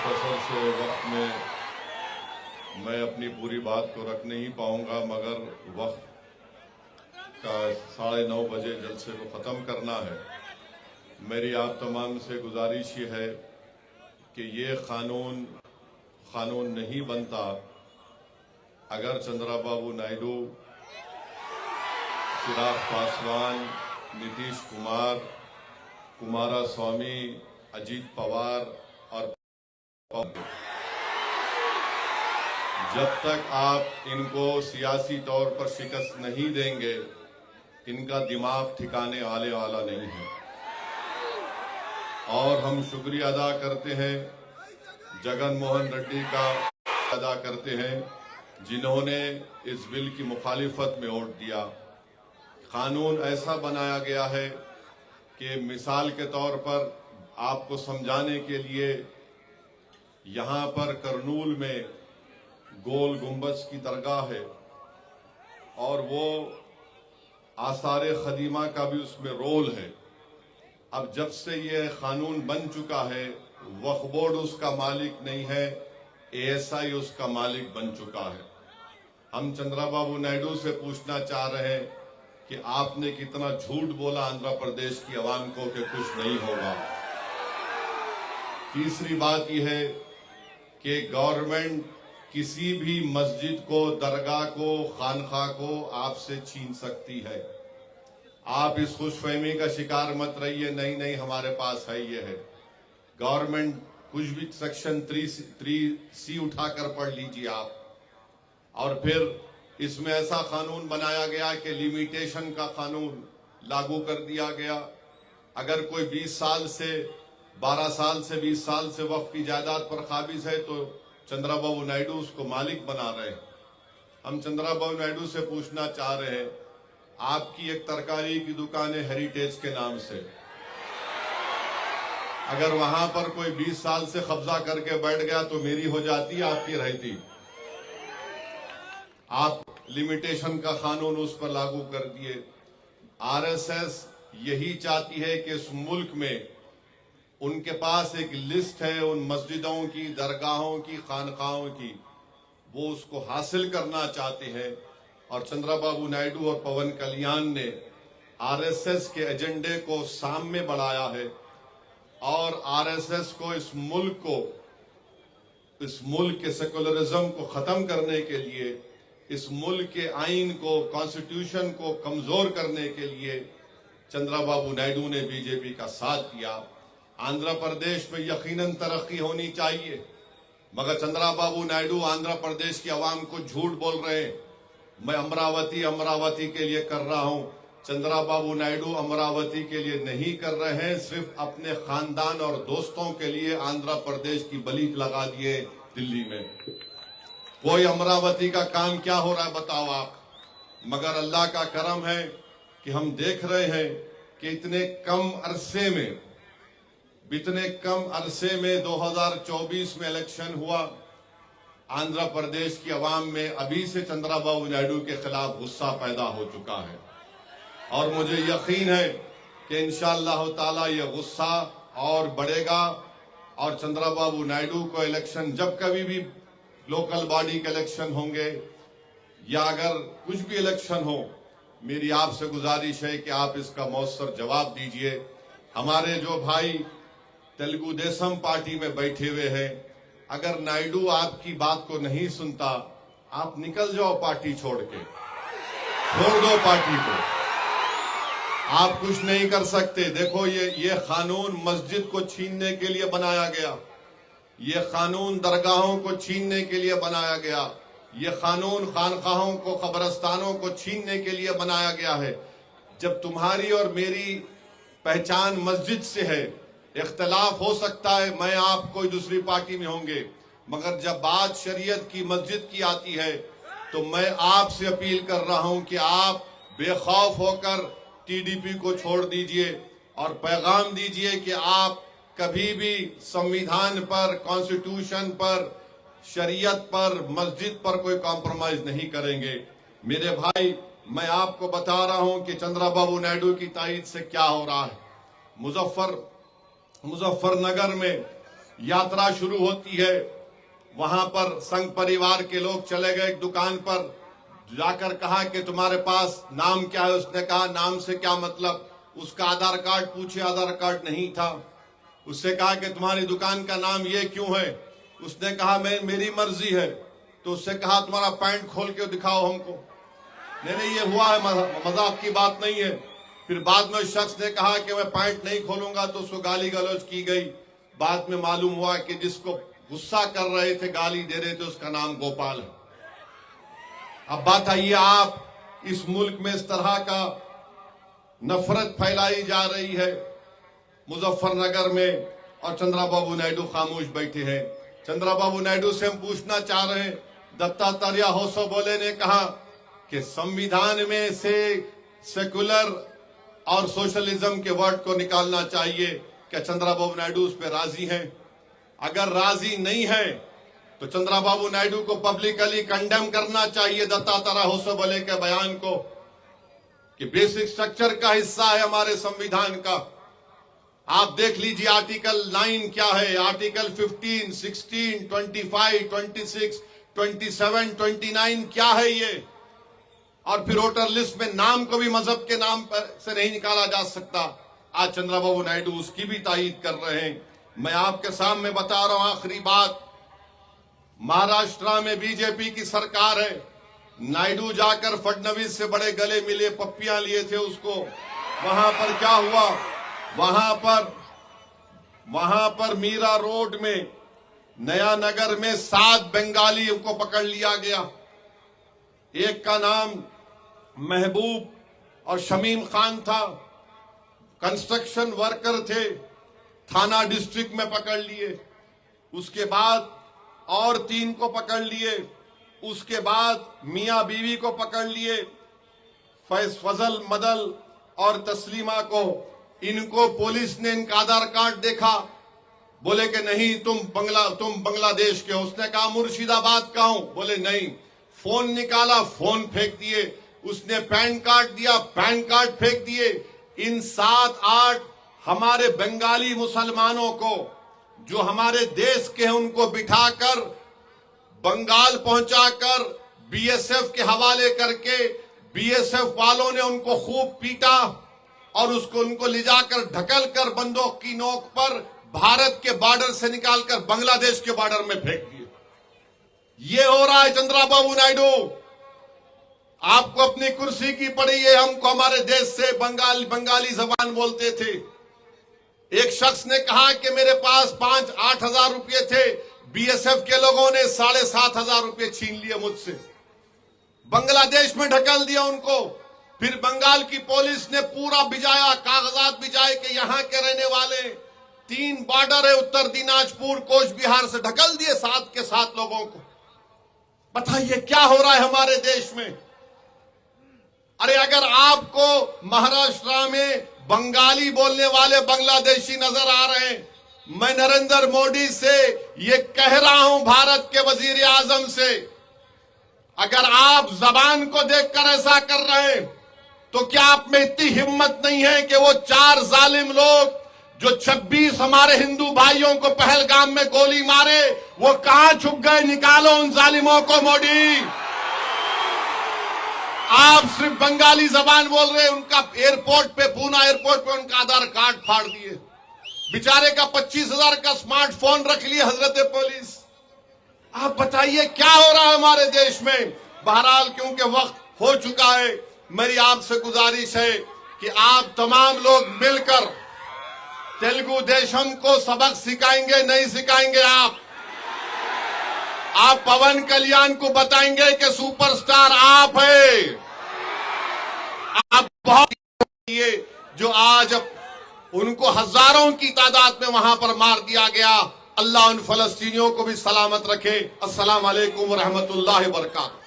मुख्तसर से वक्त में मैं अपनी पूरी बात को रख नहीं पाऊंगा, मगर वक्त का 9:30 बजे जलसे को ख़त्म करना है। मेरी आप तमाम से गुजारिश ये है कि ये कानून नहीं बनता अगर चंद्राबाबू नायडू, चिराग पासवान, नीतीश कुमार, कुमारस्वामी, अजीत पवार और जब तक आप इनको सियासी तौर पर शिकस्त नहीं देंगे, इनका दिमाग ठिकाने आने वाला नहीं है। और हम शुक्रिया अदा करते हैं जगन मोहन रेड्डी का, अदा करते हैं जिन्होंने इस बिल की मुखालिफत में वोट दिया। कानून ऐसा बनाया गया है कि मिसाल के तौर पर आपको समझाने के लिए, यहाँ पर करनूल में गोल गुंबज की दरगाह है और वो आसारे खदीमा का भी उसमें रोल है। अब जब से ये कानून बन चुका है, वक्फ बोर्ड उसका मालिक नहीं है, ASI उसका मालिक बन चुका है। हम चंद्राबाबू नायडू से पूछना चाह रहे हैं कि आपने कितना झूठ बोला आंध्र प्रदेश की आवाम को कि कुछ नहीं होगा। तीसरी बात यह है कि गवर्नमेंट किसी भी मस्जिद को, दरगाह को, खानखा को आपसे छीन सकती है। आप इस खुशफहमी का शिकार मत रहिए, नहीं हमारे पास है, ये है। गवर्नमेंट कुछ भी सेक्शन 3C उठाकर पढ़ लीजिए आप। और फिर इसमें ऐसा कानून बनाया गया कि लिमिटेशन का कानून लागू कर दिया गया। अगर कोई 20 साल से 12 साल से 20 साल से वक्फ की जायदाद पर काबिज है तो चंद्राबाबू नायडू उसको मालिक बना रहे हैं। हम चंद्राबाबू नायडू से पूछना चाह रहे हैं, आपकी एक तरकारी की दुकान है हेरिटेज के नाम से, अगर वहां पर कोई 20 साल से कब्जा करके बैठ गया तो मेरी हो जाती, आपकी रहती। आप लिमिटेशन का कानून उस पर लागू कर दिए। RSS यही चाहती है कि इस मुल्क में उनके पास एक लिस्ट है उन मस्जिदों की, दरगाहों की, खानकाहों की, वो उसको हासिल करना चाहते हैं। और चंद्राबाबू नायडू और पवन कल्याण ने RSS के एजेंडे को सामने बढ़ाया है और RSS को इस मुल्क के सेकुलरिज्म को खत्म करने के लिए, इस मुल्क के आइन को, कॉन्स्टिट्यूशन को कमजोर करने के लिए चंद्राबाबू नायडू ने बीजेपी का साथ दिया। आंध्र प्रदेश में यकीनन तरक्की होनी चाहिए, मगर चंद्राबाबू नायडू आंध्र प्रदेश की आवाम को झूठ बोल रहे हैं। मैं अमरावती के लिए कर रहा हूं। चंद्राबाबू नायडू अमरावती के लिए नहीं कर रहे हैं, सिर्फ अपने खानदान और दोस्तों के लिए आंध्र प्रदेश की बलि लगा दिए दिल्ली में। कोई अमरावती का काम क्या हो रहा है बताओ आप। मगर अल्लाह का करम है कि हम देख रहे हैं कि इतने कम अरसे में 2024 में इलेक्शन हुआ। आंध्र प्रदेश की आवाम में अभी से चंद्राबाबू नायडू के खिलाफ गुस्सा पैदा हो चुका है और मुझे यकीन है कि इंशाअल्लाह ताला ये गुस्सा और बढ़ेगा और चंद्राबाबू नायडू को इलेक्शन, जब कभी भी लोकल बॉडी के इलेक्शन होंगे या अगर कुछ भी इलेक्शन हो, मेरी आपसे गुजारिश है कि आप इसका मौसर जवाब दीजिए। हमारे जो भाई तेलुगु देशम पार्टी में बैठे हुए हैं, अगर नायडू आपकी बात को नहीं सुनता, आप निकल जाओ पार्टी छोड़ दो पार्टी को। आप कुछ नहीं कर सकते। देखो ये कानून मस्जिद को छीनने के लिए बनाया गया, ये कानून दरगाहों को छीनने के लिए बनाया गया, ये कानून खानकाहों को, कब्रस्तानों को छीनने के लिए बनाया गया है। जब तुम्हारी और मेरी पहचान मस्जिद से है, इख्तलाफ हो सकता है, मैं आप कोई दूसरी पार्टी में होंगे, मगर जब बात शरीयत की, मस्जिद की आती है तो मैं आपसे अपील कर रहा हूं कि आप बेखौफ होकर TDP को छोड़ दीजिए और पैगाम दीजिए कि आप कभी भी संविधान पर, कॉन्स्टिट्यूशन पर, शरीयत पर, मस्जिद पर कोई कॉम्प्रोमाइज नहीं करेंगे। मेरे भाई, मैं आपको बता रहा हूं कि चंद्राबाबू नायडू की तायद से क्या हो रहा है। मुजफ्फरनगर में यात्रा शुरू होती है। वहां पर संघ परिवार के लोग चले गए एक दुकान पर, जाकर कहा कि तुम्हारे पास नाम क्या है। उसने कहा नाम से क्या मतलब। उसका आधार कार्ड पूछे, आधार कार्ड नहीं था। उससे कहा कि तुम्हारी दुकान का नाम ये क्यों है। उसने कहा मेरी मर्जी है। तो उससे कहा तुम्हारा पैंट खोल के दिखाओ हमको। नहीं ये हुआ है, मजाक की बात नहीं है। फिर बाद में उस शख्स ने कहा कि मैं पैंट नहीं खोलूंगा, तो उसको गाली गलौज की गई। बाद में मालूम हुआ कि जिसको गुस्सा कर रहे थे, गाली दे रहे थे, उसका नाम गोपाल है। अब बात आइए, आप इस मुल्क में इस तरह का नफरत फैलाई जा रही है मुजफ्फरनगर में, और चंद्रबाबू नायडू खामोश बैठे हैं। चंद्रबाबू नायडू से हम पूछना चाह रहे हैं, दत्तात्रेय होसबोले ने कहा कि संविधान में से सेकुलर और सोशलिज्म के वर्ड को निकालना चाहिए। क्या चंद्रबाबू नायडू उस पर राजी हैं? अगर राजी नहीं है तो चंद्रबाबू नायडू को पब्लिकली कंडेम करना चाहिए दत्तात्रेय होसबोले के बयान को, कि बेसिक स्ट्रक्चर का हिस्सा है हमारे संविधान का। आप देख लीजिए आर्टिकल 9 क्या है, आर्टिकल 15, 16, 25, 26, 27, 29 क्या है ये। और फिर वोटर लिस्ट में नाम को भी मजहब के नाम पर से नहीं निकाला जा सकता। आज चंद्रबाबू नायडू उसकी भी तायीद कर रहे हैं। मैं आपके सामने बता रहा हूं आखिरी बात, महाराष्ट्र में बीजेपी की सरकार है। नायडू जाकर फडणवीस से बड़े गले मिले, पप्पियां लिए थे उसको। वहां पर क्या हुआ, वहां पर मीरा रोड में नया नगर में 7 बंगालियों को पकड़ लिया गया। एक का नाम महबूब और शमीम खान था, कंस्ट्रक्शन वर्कर थे, थाना डिस्ट्रिक्ट में पकड़ लिए। उसके बाद और 3 को पकड़ लिए। उसके बाद मियां बीवी को पकड़ लिए, फजल, मदल और तस्लीमा को। इनको पुलिस ने इनका आधार कार्ड देखा, बोले कि नहीं तुम बांग्लादेश के हो। उसने कहा मुर्शिदाबाद का हूं, बोले नहीं। फोन निकाला, फोन फेंक दिए। उसने पैन कार्ड दिया, पैन कार्ड फेंक दिए। इन 7-8 हमारे बंगाली मुसलमानों को जो हमारे देश के हैं उनको बिठाकर बंगाल पहुंचाकर बीएसएफ के हवाले करके, बीएसएफ वालों ने उनको खूब पीटा और उनको ले जाकर ढकल कर बंदूक की नोक पर भारत के बॉर्डर से निकालकर बांग्लादेश के बॉर्डर में फेंक दिए। ये हो रहा है चंद्रबाबू नायडू। आपको अपनी कुर्सी की पड़ी है, हमको हमारे देश से बंगाली जबान बोलते थे। एक शख्स ने कहा कि मेरे पास 5-8 हजार रुपये थे, बीएसएफ के लोगों ने 7,500 रुपये छीन लिए मुझसे, बांग्लादेश में ढकल दिया उनको। फिर बंगाल की पुलिस ने पूरा भिजाया, कागजात भिजाए कि यहां के रहने वाले 3 बॉर्डर है, उत्तर दिनाजपुर, कोच बिहार से ढकल दिए 7 के 7 लोगों को। बताइए क्या हो रहा है हमारे देश में। अरे अगर आपको महाराष्ट्र में बंगाली बोलने वाले बांग्लादेशी नजर आ रहे हैं, मैं नरेंद्र मोदी से ये कह रहा हूं, भारत के वजीर आजम से, अगर आप जबान को देखकर ऐसा कर रहे हैं तो क्या आप में इतनी हिम्मत नहीं है कि वो 4 जालिम लोग जो 26 हमारे हिंदू भाइयों को पहलगाम में गोली मारे, वो कहां छुप गए? निकालो उन जालिमों को मोदी। आप सिर्फ बंगाली जबान बोल रहे हैं। उनका एयरपोर्ट पे, पूना एयरपोर्ट पे उनका आधार कार्ड फाड़ दिए। बेचारे का 25,000 का स्मार्टफोन रख लिए हजरत पुलिस। आप बताइए क्या हो रहा है हमारे देश में। बहरहाल क्योंकि वक्त हो चुका है, मेरी आपसे गुजारिश है कि आप तमाम लोग मिलकर तेलुगु देशम को सबक सिखाएंगे, नहीं सिखाएंगे आप पवन कल्याण को बताएंगे कि सुपरस्टार आप है। आप बहुत ये जो आज उनको हजारों की तादाद में वहां पर मार दिया गया, अल्लाह उन फलस्तीनियों को भी सलामत रखे। अस्सलाम वालेकुम व रहमतुल्लाहि व बरकातहू।